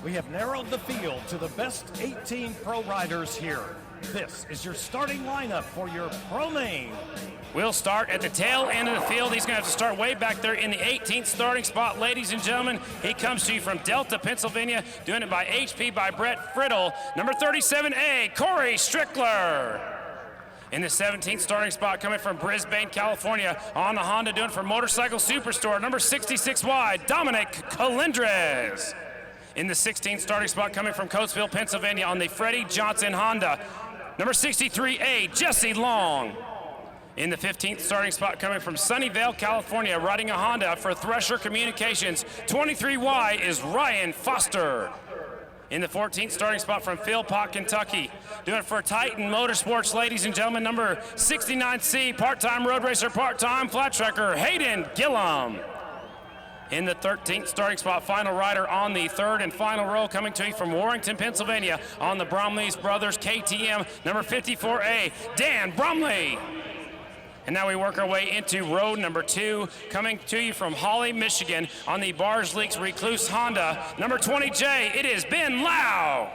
We have narrowed the field to the best 18 pro riders here. This is your starting lineup for your pro main. We'll start at the tail end of the field. He's going to have to start way back there in the 18th starting spot, ladies and gentlemen. He comes to you from Delta, Pennsylvania, doing it by HP by Brett Friddle. Number 37A, Corey Strickler. In the 17th starting spot, coming from Brisbane, California, on the Honda, doing it for Motorcycle Superstore. Number 66Y, Dominic Colindres. In the 16th starting spot, coming from Coatesville, Pennsylvania, on the Freddie Johnson Honda. Number 63A, Jesse Long. In the 15th starting spot, coming from Sunnyvale, California, riding a Honda for Thresher Communications. 23Y is Ryan Foster. In the 14th starting spot from Philpott, Kentucky, doing it for Titan Motorsports, ladies and gentlemen, number 69C, part-time road racer, part-time flat tracker, Hayden Gillum. In the 13th starting spot, final rider on the third and final row, coming to you from Warrington, Pennsylvania, on the Bromley's Brothers KTM, number 54A, Dan Bromley. And now we work our way into row number 2, coming to you from Holly, Michigan, on the Bars Leaks Recluse Honda, number 20J, it is Ben Lau.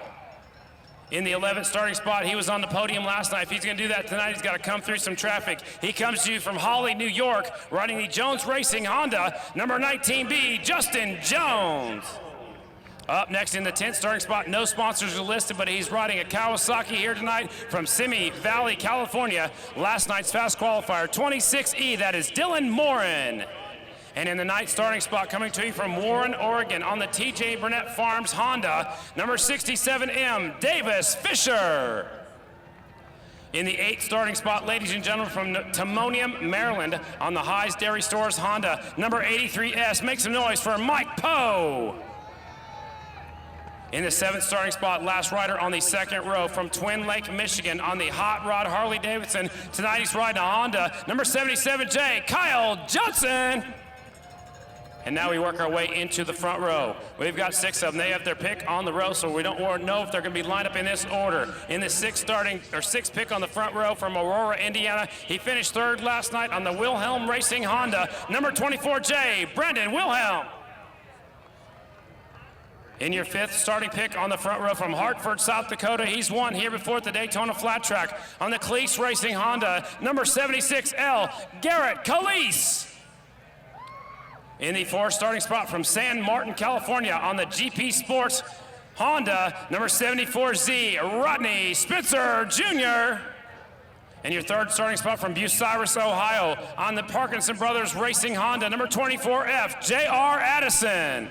In the 11th starting spot, he was on the podium last night. If he's gonna do that tonight, he's gotta come through some traffic. He comes to you from Holly, New York, riding the Jones Racing Honda, number 19B, Justin Jones. Up next in the 10th starting spot, no sponsors are listed, but he's riding a Kawasaki here tonight from Simi Valley, California. Last night's fast qualifier, 26E, that is Dylan Morin. And in the 9th starting spot, coming to you from Warren, Oregon, on the TJ Burnett Farms Honda, number 67M, Davis Fisher. In the 8th starting spot, ladies and gentlemen, from Timonium, Maryland, on the Highs Dairy Stores Honda, number 83S, make some noise for Mike Poe. In the 7th starting spot, last rider on the second row from Twin Lake, Michigan, on the Hot Rod Harley Davidson. Tonight he's riding a Honda, number 77J, Kyle Johnson. And now we work our way into the front row. We've got 6 of them. They have their pick on the row, so we don't know if they're going to be lined up in this order. In the 6th pick on the front row from Aurora, Indiana, he finished 3rd last night on the Wilhelm Racing Honda, number 24J, Brandon Wilhelm. In your 5th starting pick on the front row from Hartford, South Dakota, he's won here before at the Daytona Flat Track on the Cleese Racing Honda, number 76L, Garrett Caleese. In the 4th starting spot from San Martin, California, on the GP Sports Honda, number 74Z, Rodney Spencer Jr. And your 3rd starting spot from Bucyrus, Ohio, on the Parkinson Brothers Racing Honda, number 24F, J.R. Addison.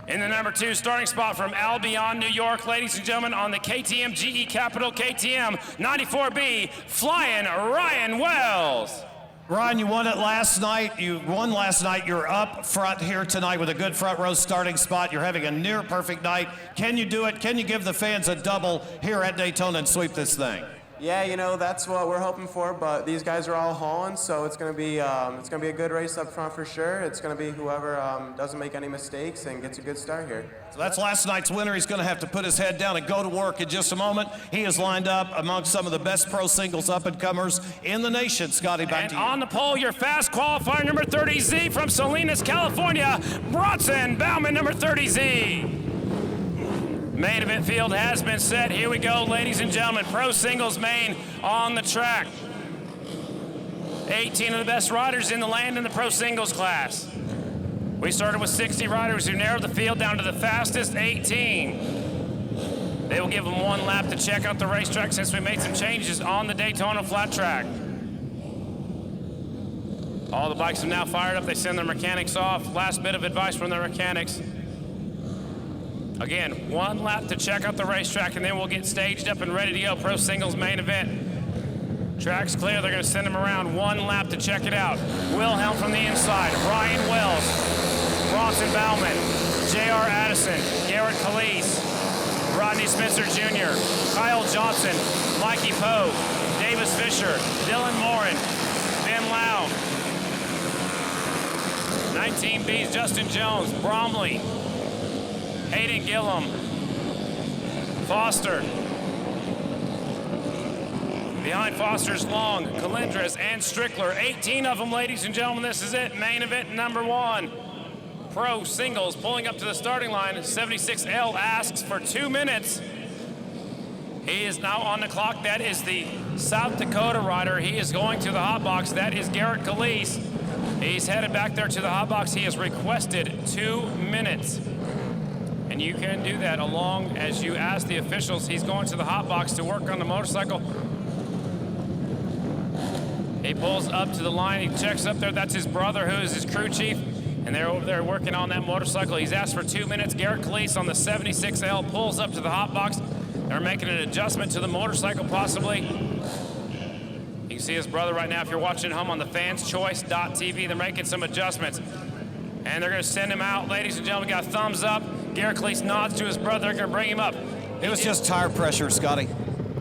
In the number 2 starting spot from Albion, New York, ladies and gentlemen, on the KTM GE Capital KTM 94B, flying Ryan Wells. Ryan, you won it last night. You won last night. You're up front here tonight with a good front row starting spot. You're having a near perfect night. Can you do it? Can you give the fans a double here at Daytona and sweep this thing? Yeah, you know, that's what we're hoping for, but these guys are all hauling, so it's gonna be a good race up front for sure. It's gonna be whoever doesn't make any mistakes and gets a good start here. So that's last night's winner. He's gonna have to put his head down and go to work in just a moment. He is lined up among some of the best pro singles up-and-comers in the nation. Scotty, back to you. On the pole, your fast qualifier, number 30Z from Salinas, California, Bronson Bauman, number 30Z. Main event field has been set. Here we go, ladies and gentlemen. Pro singles main on the track. 18 of the best riders in the land in the pro singles class. We started with 60 riders who narrowed the field down to the fastest 18. They will give them 1 lap to check out the racetrack since we made some changes on the Daytona Flat Track. All the bikes have now fired up. They send their mechanics off. Last bit of advice from their mechanics. Again, 1 lap to check out the racetrack, and then we'll get staged up and ready to go. Pro singles main event. Track's clear. They're going to send them around 1 lap to check it out. Wilhelm from the inside. Ryan Wells, Bronson Bauman, J.R. Addison, Garrett Caleese, Rodney Spencer Jr., Kyle Johnson, Mikey Poe, Davis Fisher, Dylan Morin, Ben Lau, 19B's Justin Jones, Bromley, Hayden Gillum, Foster. Behind Foster's Long, Colindres, and Strickler. 18 of them, ladies and gentlemen. This is it. Main event number 1. Pro Singles pulling up to the starting line. 76L asks for 2 minutes. He is now on the clock. That is the South Dakota rider. He is going to the hot box. That is Garrett Calise. He's headed back there to the hot box. He has requested 2 minutes. And you can do that along as you ask the officials. He's going to the hot box to work on the motorcycle. He pulls up to the line. He checks up there. That's his brother, who is his crew chief. And they're over there working on that motorcycle. He's asked for 2 minutes. Garrett Calise on the 76L pulls up to the hot box. They're making an adjustment to the motorcycle, possibly. You can see his brother right now. If you're watching at home on the fanschoice.tv, they're making some adjustments. And they're going to send him out. Ladies and gentlemen, got a thumbs up. Garrett Calise nods to his brother. They're going to bring him up. It was just tire pressure, Scotty.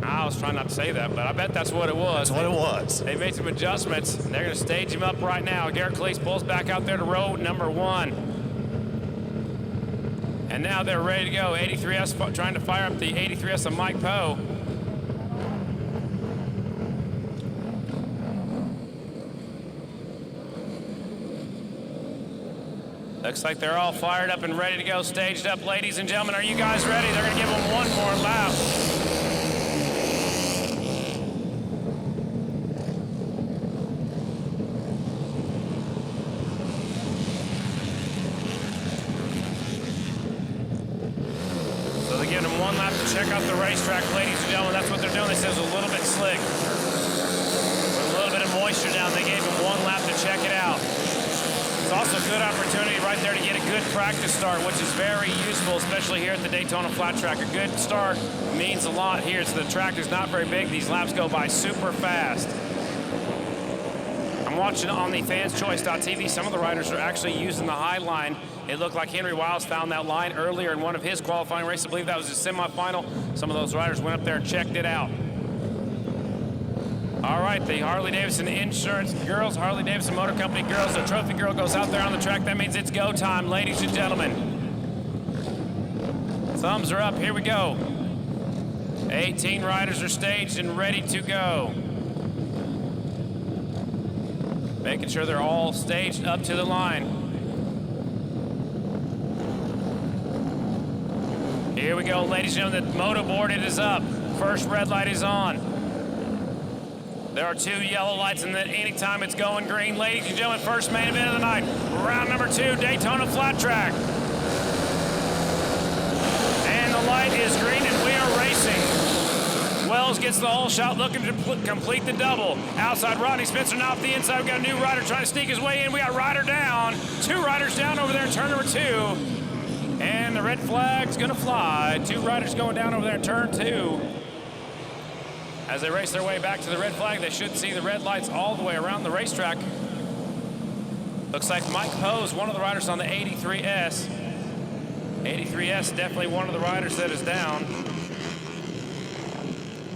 I was trying not to say that, but I bet that's what it was. That's what it was. They made some adjustments. They're going to stage him up right now. Garrett Calise pulls back out there to row number 1. And now they're ready to go. 83S trying to fire up the 83S of Mike Poe. Looks like they're all fired up and ready to go, staged up. Ladies and gentlemen, are you guys ready? They're going to give them one more lap. So they're giving them one lap to check out the racetrack, ladies and gentlemen. That's what they're doing. They said it was a little bit slick. With a little bit of moisture down, they gave them one lap to check it out. It's also a good opportunity right there to get a good practice start, which is very useful, especially here at the Daytona Flat Track. A good start means a lot here. So the track is not very big. These laps go by super fast. I'm watching on the fanschoice.tv. Some of the riders are actually using the high line. It looked like Henry Wiles found that line earlier in one of his qualifying races. I believe that was his semifinal. Some of those riders went up there and checked it out. All right, the Harley-Davidson Insurance girls, Harley-Davidson Motor Company girls, the trophy girl goes out there on the track. That means it's go time, ladies and gentlemen. Thumbs are up, here we go. 18 riders are staged and ready to go. Making sure they're all staged up to the line. Here we go, ladies and gentlemen, the moto board, it is up. First red light is on. There are 2 yellow lights, and then anytime it's going green. Ladies and gentlemen, first main event of the night, round number 2, Daytona Flat Track. And the light is green, and we are racing. Wells gets the whole shot, looking to complete the double. Outside, Rodney Spencer now off the inside. We got a new rider trying to sneak his way in. We got rider down. 2 riders down over there in turn number 2. And the red flag's gonna fly. 2 riders going down over there in turn 2. As they race their way back to the red flag, they should see the red lights all the way around the racetrack. Looks like Mike Poe is one of the riders on the 83S. 83S, definitely one of the riders that is down.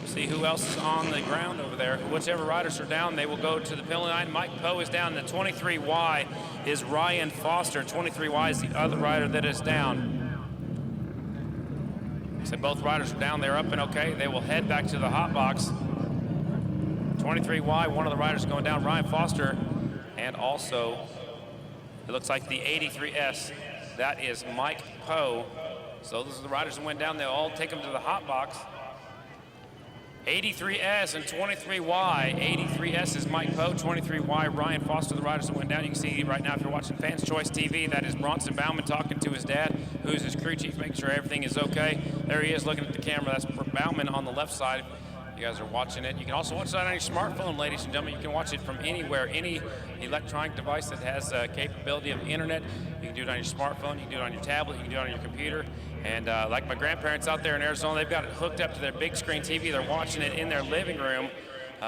See who else is on the ground over there. Whichever riders are down, they will go to the penalty line. Mike Poe is down. The 23Y is Ryan Foster. 23Y is the other rider that is down. So both riders are down, they're up and okay. They will head back to the hot box. 23Y, one of the riders going down, Ryan Foster. And also, it looks like the 83S, that is Mike Poe. So those are the riders that went down. They'll all take them to the hot box. 83S and 23Y. 83S is Mike Poe, 23Y, Ryan Foster, the riders that went down. You can see right now if you're watching Fans Choice TV, that is Bronson Bauman talking to his dad, who's his crew chief, making sure everything is okay. There he is looking at the camera. That's Bauman on the left side. You guys are watching it. You can also watch that on your smartphone, ladies and gentlemen. You can watch it from anywhere, any electronic device that has capability of internet. You can do it on your smartphone, you can do it on your tablet, you can do it on your computer. And like my grandparents out there in Arizona, they've got it hooked up to their big screen TV. They're watching it in their living room.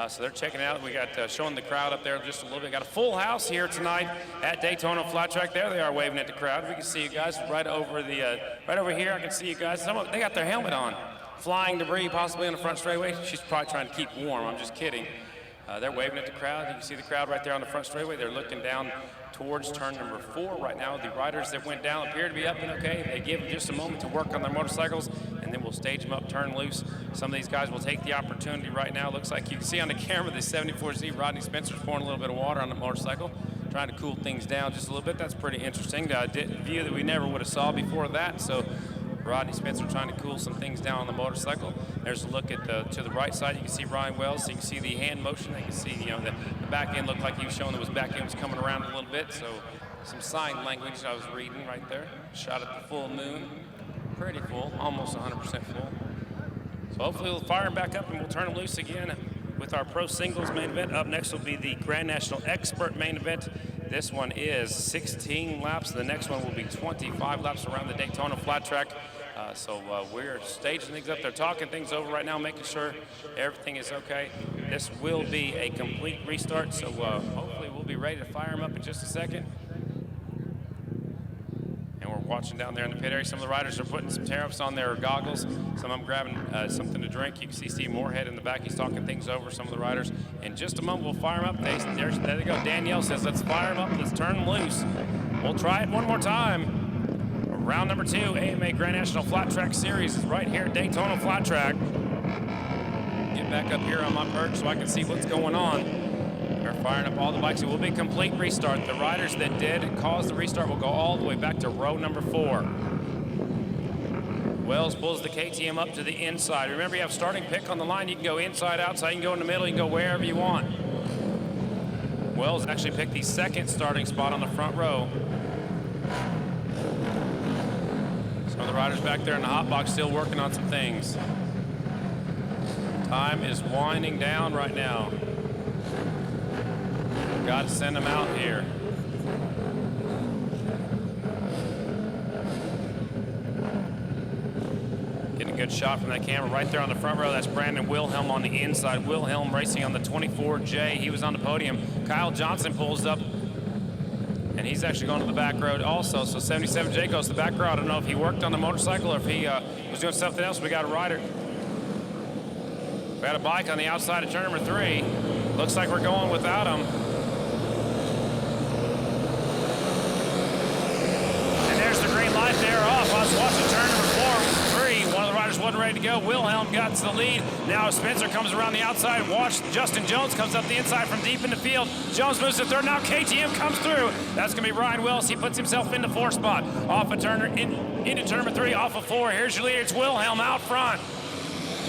So they're checking it out. We got showing the crowd up there just a little bit. Got a full house here tonight at Daytona Flat Track. There they are waving at the crowd. We can see you guys right over the right over here. I can see you guys. They got their helmet on. Flying debris possibly on the front straightaway. She's probably trying to keep warm. I'm just kidding. They're waving at the crowd. You can see the crowd right there on the front straightaway. They're looking down towards turn number 4 right now. The riders that went down appear to be up and okay. They give them just a moment to work on their motorcycles, and then we'll stage them up, turn loose. Some of these guys will take the opportunity right now. Looks like you can see on the camera the 74Z Rodney Spencer's pouring a little bit of water on the motorcycle, trying to cool things down just a little bit. That's pretty interesting. View that we never would have saw before that. So Rodney Spencer trying to cool some things down on the motorcycle. There's a look at to the right side. You can see Ryan Wells. So you can see the hand motion. You can see, you know, the back end looked like he was showing that his back end was coming around a little bit. So some sign language I was reading right there. Shot at the full moon. Pretty full, almost 100% full. So hopefully we'll fire him back up and we'll turn him loose again with our pro singles main event. Up next will be the Grand National Expert main event. This one is 16 laps. The next one will be 25 laps around the Daytona Flat Track. So we're staging things up. They're talking things over right now, making sure everything is okay. This will be a complete restart, so hopefully we'll be ready to fire him up in just a second. And we're watching down there in the pit area. Some of the riders are putting some tariffs on their goggles. Some of them grabbing something to drink. You can see Steve Moorhead in the back. He's talking things over, some of the riders. In just a moment, we'll fire him up. There they go. Danielle says, let's fire him up. Let's turn him loose. We'll try it one more time. Round number 2, AMA Grand National Flat Track Series is right here at Daytona Flat Track. Get back up here on my perch so I can see what's going on. They're firing up all the bikes. It will be a complete restart. The riders that did cause the restart will go all the way back to row number 4. Wells pulls the KTM up to the inside. Remember, you have starting pick on the line. You can go inside, outside, you can go in the middle, you can go wherever you want. Wells actually picked the second starting spot on the front row. Some of the riders back there in the hot box still working on some things. Time is winding down right now. Got to send them out here. Getting a good shot from that camera right there on the front row. That's Brandon Wilhelm on the inside. Wilhelm racing on the 24J. He was on the podium. Kyle Johnson pulls up, and he's actually going to the back road also. So 77J goes to the back row. I don't know if he worked on the motorcycle or if he was doing something else. We got a rider. We got a bike on the outside of turn number 3. Looks like we're going without him. And there's the green light there off. I was watching turn number 3. One of the riders wasn't ready to go. Wilhelm got to the lead. Now Spencer comes around the outside. Watch, Justin Jones comes up the inside from deep in the field. Jones moves to 3rd. Now KTM comes through. That's going to be Ryan Wells. He puts himself into 4th spot. Off of into turn number 3, off of 4. Here's your leader. It's Wilhelm out front.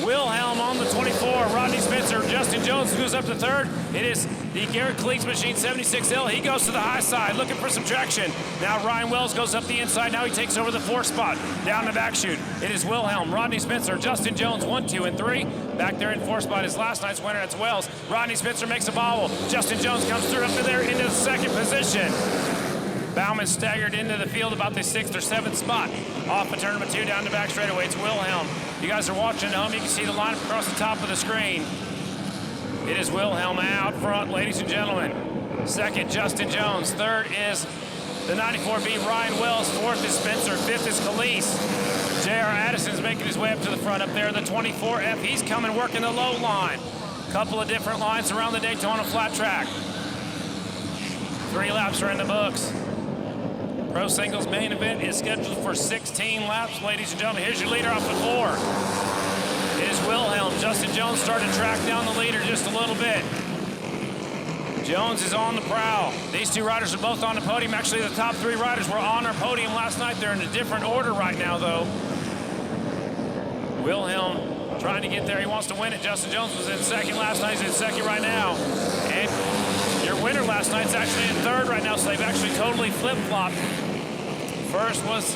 Wilhelm on the 24. Rodney Spencer. Justin Jones goes up to 3rd. It is the Garrett Cleats machine 76L. He goes to the high side looking for some traction. Now Ryan Wells goes up the inside. Now he takes over the 4th spot. Down the back chute. It is Wilhelm, Rodney Spencer, Justin Jones 1, 2, and 3. Back there in 4th spot is last night's winner. That's Wells. Rodney Spencer makes a bobble. Justin Jones comes through up to there into the 2nd position. Bauman staggered into the field about the 6th or 7th spot. Off of turn number 2 down the back straightaway. It's Wilhelm. You guys are watching at home. You can see the lineup across the top of the screen. It is Wilhelm out front, ladies and gentlemen. 2nd, Justin Jones. 3rd is the 94B, Ryan Wells. 4th is Spencer. 5th is Calise. J.R. Addison's making his way up to the front up there. The 24F, he's coming working the low line. Couple of different lines around the Daytona Flat Track. 3 laps are in the books. Pro Singles main event is scheduled for 16 laps, ladies and gentlemen. Here's your leader off the 4. It is Wilhelm. Justin Jones starting to track down the leader just a little bit. Jones is on the prowl. These 2 riders are both on the podium. Actually, the top 3 riders were on our podium last night. They're in a different order right now, though. Wilhelm trying to get there. He wants to win it. Justin Jones was in 2nd last night. He's in 2nd right now. And your winner last night's actually in 3rd right now, so they've actually totally flip-flopped. First was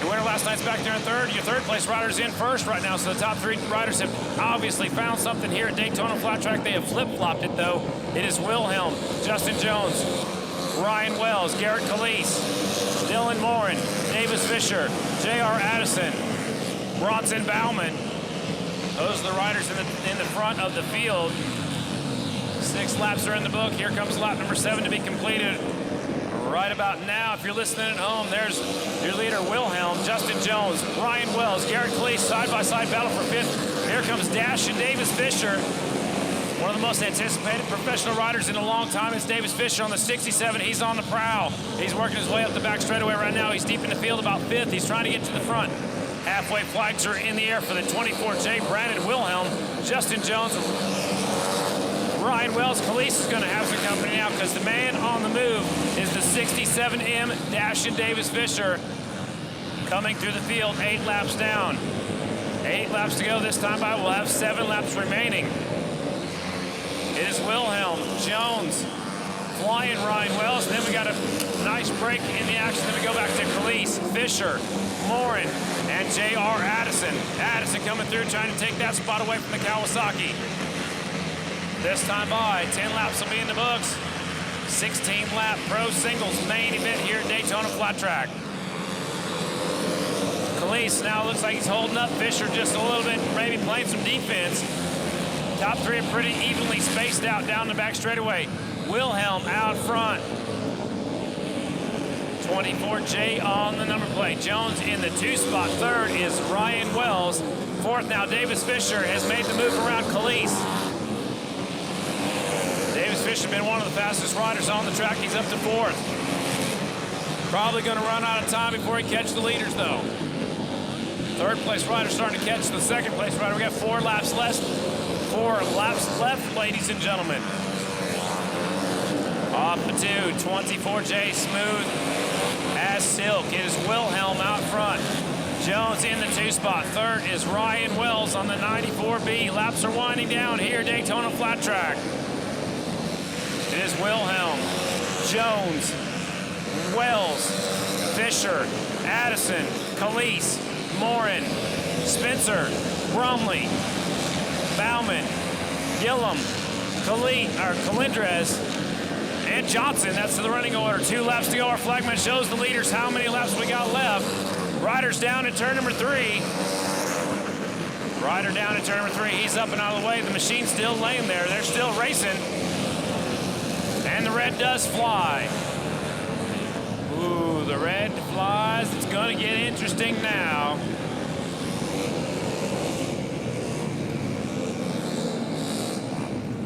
your winner last night's back there in 3rd. Your 3rd place rider's in 1st right now, so the top 3 riders have obviously found something here at Daytona Flat Track. They have flip-flopped it, though. It is Wilhelm, Justin Jones, Ryan Wells, Garrett Calise, Dylan Morin, Davis Fisher, J.R. Addison, Bronson Bauman. Those are the riders in the front of the field. 6 laps are in the book. Here comes lap number 7 to be completed right about now. If you're listening at home, there's your leader, Wilhelm, Justin Jones, Ryan Wells, Garrett Calise, side-by-side battle for 5th. Here comes Dash and Davis Fisher. One of the most anticipated professional riders in a long time is Davis Fisher on the 67. He's on the prowl. He's working his way up the back straightaway right now. He's deep in the field about 5th. He's trying to get to the front. Halfway flags are in the air for the 24J. Brandon Wilhelm, Justin Jones, Ryan Wells. Khalees is going to have some company now because the man on the move is the 67M Dashin Davis Fisher coming through the field, 8 laps down. 8 laps to go this time by. We'll have 7 laps remaining. It is Wilhelm, Jones, flying Ryan Wells. And then we got a nice break in the action. Then we go back to Khalees, Fisher, Morin, and J.R. Addison. Addison coming through, trying to take that spot away from the Kawasaki. This time by, 10 laps will be in the books. 16-lap pro singles main event here at Daytona Flat Track. Khalees now looks like he's holding up Fisher just a little bit, maybe playing some defense. Top 3 are pretty evenly spaced out down the back straightaway. Wilhelm out front. 24J on the number plate. Jones in the 2 spot. 3rd is Ryan Wells. 4th now, Davis Fisher has made the move around Khalees. Davis Fisher been one of the fastest riders on the track. He's up to 4th. Probably going to run out of time before he catches the leaders, though. 3rd place rider starting to catch the 2nd place rider. We got 4 laps left. 4 laps left, ladies and gentlemen. Off the 2, 24J smooth as silk. It is Wilhelm out front. Jones in the 2 spot. 3rd is Ryan Wells on the 94B. Laps are winding down here, Daytona Flat Track. It is Wilhelm, Jones, Wells, Fisher, Addison, Khalees, Morin, Spencer, Bromley, Bauman, Gillum, Colindres, and Johnson. That's the running order. 2 laps to go. Our flagman shows the leaders how many laps we got left. Riders down in turn number 3. Rider down in turn number 3. He's up and out of the way. The machine's still laying there. They're still racing. And the red does fly. Ooh, the red flies. It's going to get interesting now.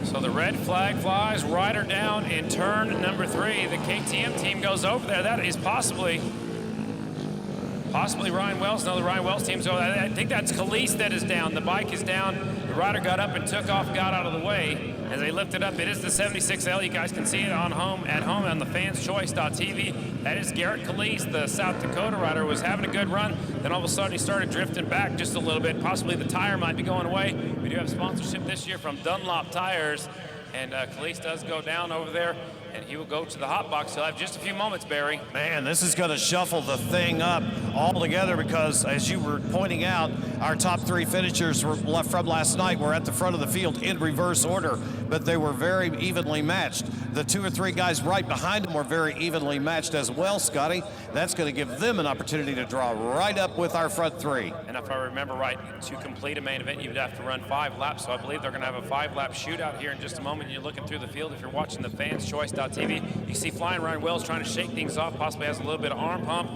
So the red flag flies, rider down in turn number 3. The KTM team goes over there. That is possibly Ryan Wells. No, the Ryan Wells team's over there. I think that's Khalees that is down. The bike is down. The rider got up and took off, got out of the way. As they lift it up, it is the 76L. You guys can see it at home on the fanschoice.tv. That is Garrett Khalees, the South Dakota rider, was having a good run. Then all of a sudden he started drifting back just a little bit. Possibly the tire might be going away. We do have sponsorship this year from Dunlop Tires. And Khalees does go down over there, and he will go to the hot box. He'll have just a few moments, Barry. Man, this is going to shuffle the thing up altogether because, as you were pointing out, our top 3 finishers from last night were at the front of the field in reverse order, but they were very evenly matched. The 2 or 3 guys right behind them were very evenly matched as well, Scotty. That's going to give them an opportunity to draw right up with our front 3. And if I remember right, to complete a main event, you'd have to run 5 laps. So I believe they're going to have a 5-lap shootout here in just a moment. You're looking through the field. If you're watching the fanschoice.tv, you see flying Ryan Wells trying to shake things off, possibly has a little bit of arm pump.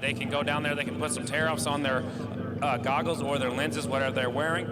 They can go down there. They can put some tear-offs on their goggles or their lenses, whatever they're wearing.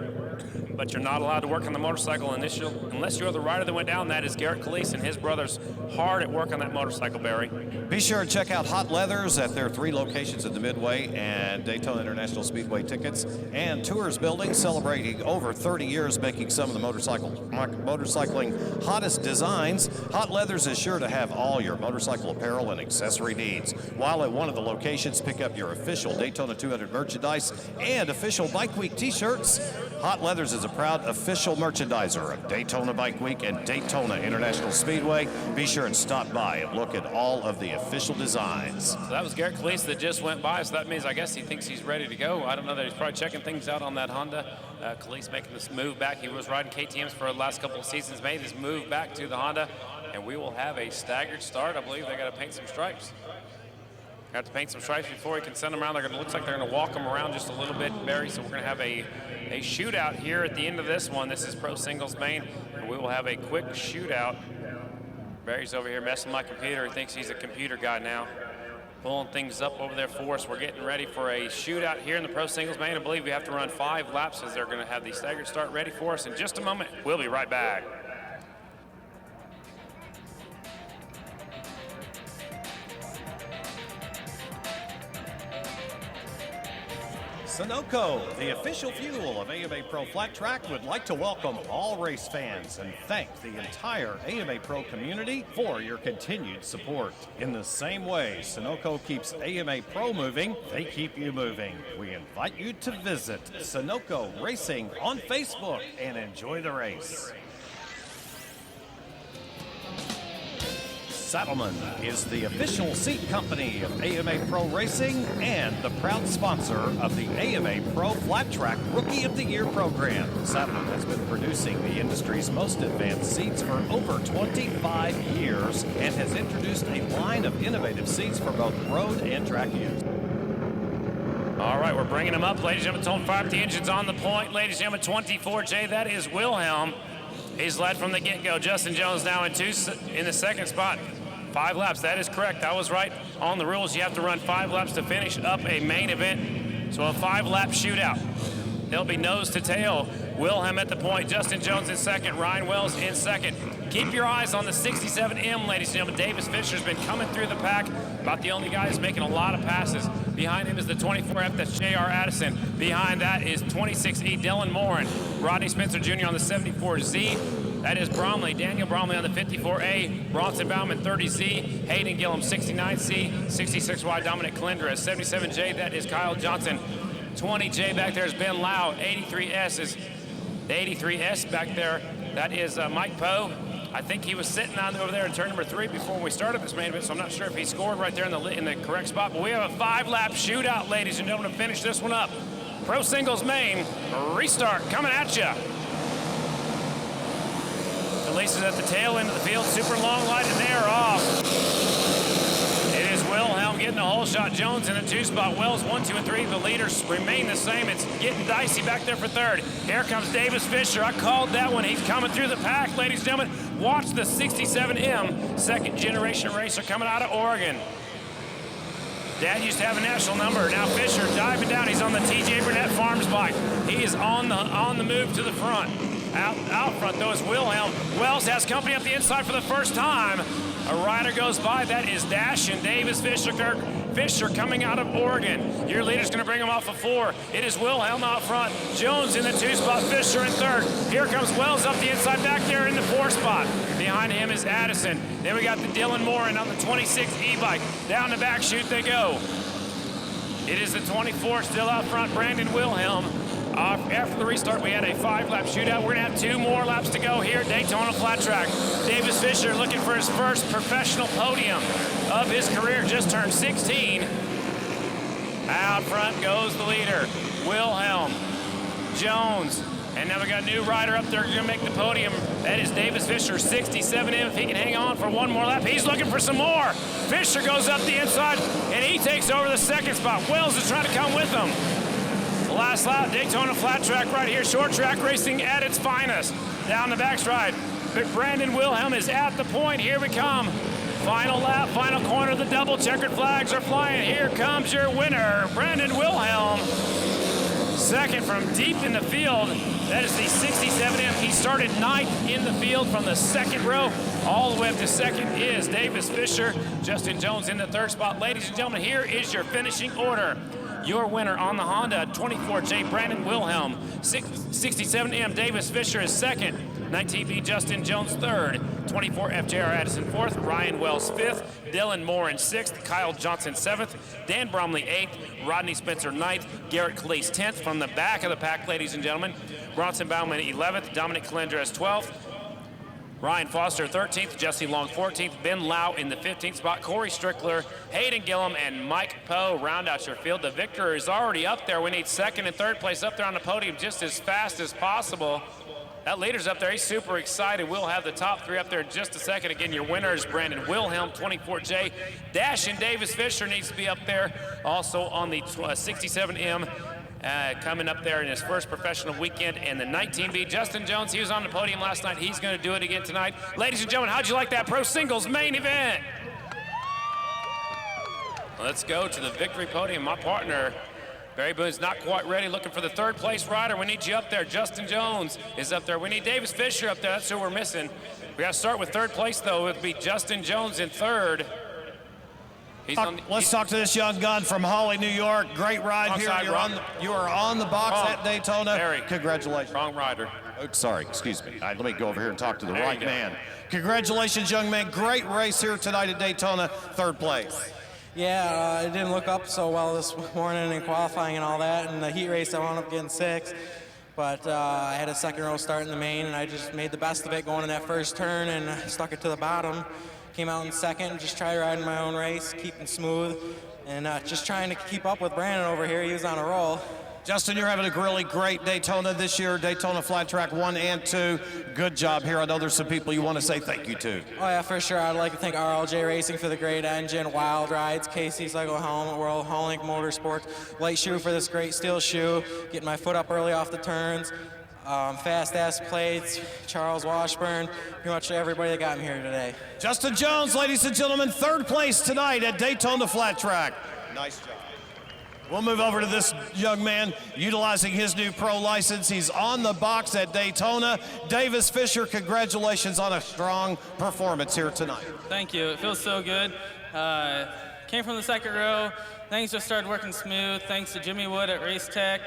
But you're not allowed to work on the motorcycle unless you're the rider that went down. That is Garrett Khalees and his brothers hard at work on that motorcycle, Barry. Be sure to check out Hot Leathers at their 3 locations at the Midway and Daytona International Speedway tickets and Tours building, celebrating over 30 years making some of the motorcycling hottest designs. Hot Leathers is sure to have all your motorcycle apparel and accessory needs. While at one of the locations, pick up your official Daytona 200 merchandise and official Bike Week t-shirts. Hot Leathers is a proud official merchandiser of Daytona Bike Week and Daytona International Speedway. Be sure and stop by and look at all of the official designs. So that was Garrett Khalees that just went by, so that means I guess he thinks he's ready to go. I don't know, that he's probably checking things out on that Honda. Khalees making this move back. He was riding KTMs for the last couple of seasons, made this move back to the Honda, and we will have a staggered start. I believe they got to paint some stripes. Have to paint some stripes before we can send them around. Looks like they're going to walk them around just a little bit, Barry. So we're going to have a shootout here at the end of this one. This is Pro Singles Main, and we will have a quick shootout. Barry's over here messing with my computer. He thinks he's a computer guy now. Pulling things up over there for us. We're getting ready for a shootout here in the Pro Singles Main. I believe we have to run 5 laps as they're going to have the staggered start ready for us in just a moment. We'll be right back. Sunoco, the official fuel of AMA Pro Flat Track, would like to welcome all race fans and thank the entire AMA Pro community for your continued support. In the same way Sunoco keeps AMA Pro moving, they keep you moving. We invite you to visit Sunoco Racing on Facebook and enjoy the race. Saddleman is the official seat company of AMA Pro Racing and the proud sponsor of the AMA Pro Flat Track Rookie of the Year program. Saddleman has been producing the industry's most advanced seats for over 25 years and has introduced a line of innovative seats for both road and track use. All right, we're bringing him up. Ladies and gentlemen, Tone 5, the engine's on the point. Ladies and gentlemen, 24J, that is Wilhelm. He's led from the get-go. Justin Jones now in the second spot. 5 laps, that is correct. I was right on the rules. You have to run 5 laps to finish up a main event. So a 5-lap shootout. They'll be nose to tail. Wilhelm at the point, Justin Jones in second, Ryan Wells in second. Keep your eyes on the 67M, ladies and gentlemen. Davis Fisher's been coming through the pack, about the only guy who's making a lot of passes. Behind him is the 24F, that's J.R. Addison. Behind that is 26E, Dylan Morin. Rodney Spencer Jr. on the 74Z. That is Bromley, Daniel Bromley on the 54A. Bronson Bauman, 30Z. Hayden Gillum, 69C. 66Y, Dominic Calendra. 77J, that is Kyle Johnson. 20J back there is Ben Lau. 83S is the 83S back there. That is Mike Poe. I think he was sitting on over there in turn number 3 before we started this main event, so I'm not sure if he scored right there in the correct spot. But we have a 5-lap shootout, ladies and gentlemen, to finish this one up. Pro Singles main restart coming at you. Felice is at the tail end of the field, super long light, and they are off. It is Wilhelm getting a hole shot. Jones in the 2 spot. Wells 1, 2, and 3. The leaders remain the same. It's getting dicey back there for third. Here comes Davis Fisher. I called that one. He's coming through the pack, ladies and gentlemen. Watch the 67M, second generation racer coming out of Oregon. Dad used to have a national number. Now Fisher diving down. He's on the TJ Burnett Farms bike. He is on the move to the front. Out front, though, is Wilhelm. Wells has company up the inside for the first time. A rider goes by. That is Dash and Davis Fisher. Fisher coming out of Oregon. Your leader's going to bring him off of 4. It is Wilhelm out front. Jones in the 2 spot. Fisher in third. Here comes Wells up the inside back there in the 4 spot. Behind him is Addison. Then we got the Dylan Morin on the 26 e-bike. Down the back chute they go. It is the 24 still out front. Brandon Wilhelm. After the restart, we had a 5-lap shootout. We're going to have 2 more laps to go here at Daytona Flat Track. Davis Fisher looking for his first professional podium of his career. Just turned 16. Out front goes the leader, Wilhelm. Jones. And now we got a new rider up there going to make the podium. That is Davis Fisher, 67M. If he can hang on for 1 more lap, he's looking for some more. Fisher goes up the inside, and he takes over the 2nd spot. Wells is trying to come with him. Last lap, Daytona Flat Track right here. Short track racing at its finest. Down the backstride. Brandon Wilhelm is at the point. Here we come. Final lap, final corner. The double checkered flags are flying. Here comes your winner, Brandon Wilhelm. Second from deep in the field. That is the 67M. He started 9th in the field from the 2nd row. All the way up to 2nd is Davis Fisher. Justin Jones in the 3rd spot. Ladies and gentlemen, here is your finishing order. Your winner on the Honda 24J, Brandon Wilhelm. 67M, Davis Fisher is 2nd. 19B, Justin Jones 3rd. 24F, J.R. Addison 4th. Ryan Wells 5th. Dylan Morin 6th. Kyle Johnson 7th. Dan Bromley 8th. Rodney Spencer 9th. Garrett Calise 10th. From the back of the pack, ladies and gentlemen, Bronson Bauman 11th. Dominic Calendra is 12th. Ryan Foster 13th, Jesse Long 14th, Ben Lau in the 15th spot, Corey Strickler, Hayden Gillum, and Mike Poe round out your field. The victor is already up there. We need 2nd and 3rd place up there on the podium just as fast as possible. That leader's up there. He's super excited. We'll have the top 3 up there in just a second. Again, your winner is Brandon Wilhelm, 24J. Dash and Davis Fisher needs to be up there. Also on the 67M. Coming up there in his first professional weekend. And the 19B, Justin Jones, he was on the podium last night. He's going to do it again tonight. Ladies and gentlemen, how'd you like that Pro Singles main event? Let's go to the victory podium. My partner, Barry Boone's not quite ready, looking for the 3rd place rider. We need you up there. Justin Jones is up there. We need Davis Fisher up there. That's who we're missing. We got to start with 3rd place, though. It would be Justin Jones in 3rd. Let's talk to this young gun from Hawley, New York. Great ride Wrong here. side, You are on the box at Daytona. Harry. Congratulations. Wrong rider. Oh, sorry, excuse me. Let me go over here and talk to the There right you go. man. Congratulations, young man. Great race here tonight at Daytona, third place. Yeah, it didn't look up so well this morning in qualifying and all that. In the heat race, I wound up getting 6th. But I had a second row start in the main, and I just made the best of it going in that first turn and stuck it to the bottom. Came out in second, just tried riding my own race, keeping smooth, and just trying to keep up with Brandon over here. He was on a roll. Justin, you're having a really great Daytona this year, Daytona Flat Track 1 and 2. Good job here. I know there's some people you want to say thank you to. Oh yeah, for sure. I'd like to thank RLJ Racing for the great engine, Wild Rides, KC Cycle Helmet World, Hollink Motorsports, Light Shoe for this great steel shoe, getting my foot up early off the turns, Fast Ass Plates, Charles Washburn, pretty much everybody that got me here today. Justin Jones, ladies and gentlemen, third place tonight at Daytona Flat Track. Nice job. We'll move over to this young man utilizing his new pro license. He's on the box at Daytona. Davis Fisher, congratulations on a strong performance here tonight. Thank you. It feels so good. Came from the second row. Things just started working smooth thanks to Jimmy Wood at Racetech.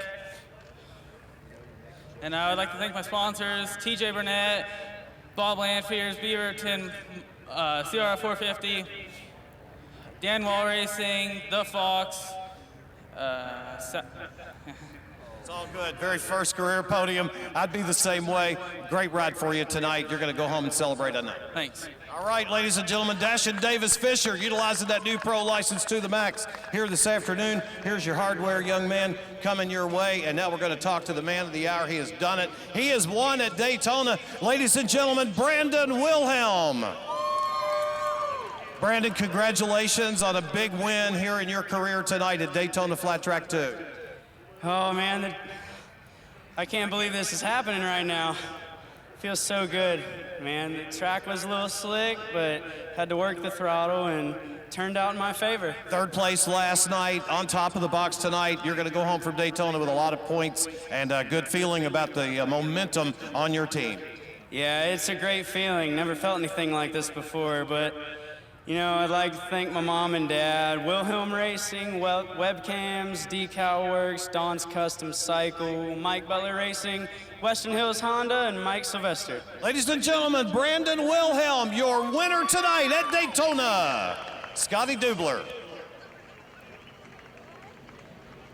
And I would like to thank my sponsors, TJ Burnett, Bob Landfears, Beaverton, CR 450, Dan Wall Racing, The Fox. It's all good. Very first career podium. I'd be the same way. Great ride for you tonight. You're going to go home and celebrate tonight. Thanks. All right, ladies and gentlemen, Dashin Davis Fisher utilizing that new pro license to the max here this afternoon. Here's your hardware, young man, coming your way. And now we're going to talk to the man of the hour. He has done it. He has won at Daytona. Ladies and gentlemen, Brandon Wilhelm. Brandon, congratulations on a big win here in your career tonight at Daytona Flat Track 2. Oh man, I can't believe this is happening right now. Feels so good, man. The track was a little slick, but had to work the throttle and turned out in my favor. Third place last night, on top of the box tonight. You're going to go home from Daytona with a lot of points and a good feeling about the momentum on your team. Yeah, it's a great feeling. Never felt anything like this before, but you know, I'd like to thank my mom and dad, Wilhelm Racing, Webcams, Decal Works, Don's Custom Cycle, Mike Butler Racing, Western Hills Honda, and Mike Sylvester. Ladies and gentlemen, Brandon Wilhelm, your winner tonight at Daytona. Scotty Dubler.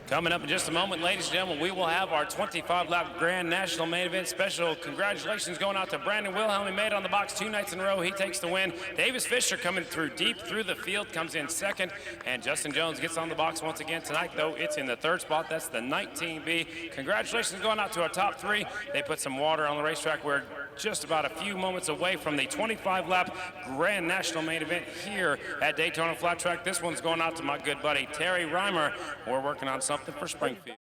Coming up in just a moment, ladies and gentlemen, we will have our 25-lap Grand National Main Event special. Congratulations going out to Brandon Wilhelm. He made it on the box 2 nights in a row. He takes the win. Davis Fisher coming through deep through the field, comes in second. And Justin Jones gets on the box once again tonight, though. It's in the third spot. That's the 19B. Congratulations going out to our top 3. They put some water on the racetrack. We're just about a few moments away from the 25-lap Grand National Main Event here at Daytona Flat Track. This one's going out to my good buddy Terry Reimer. We're working on something for Springfield.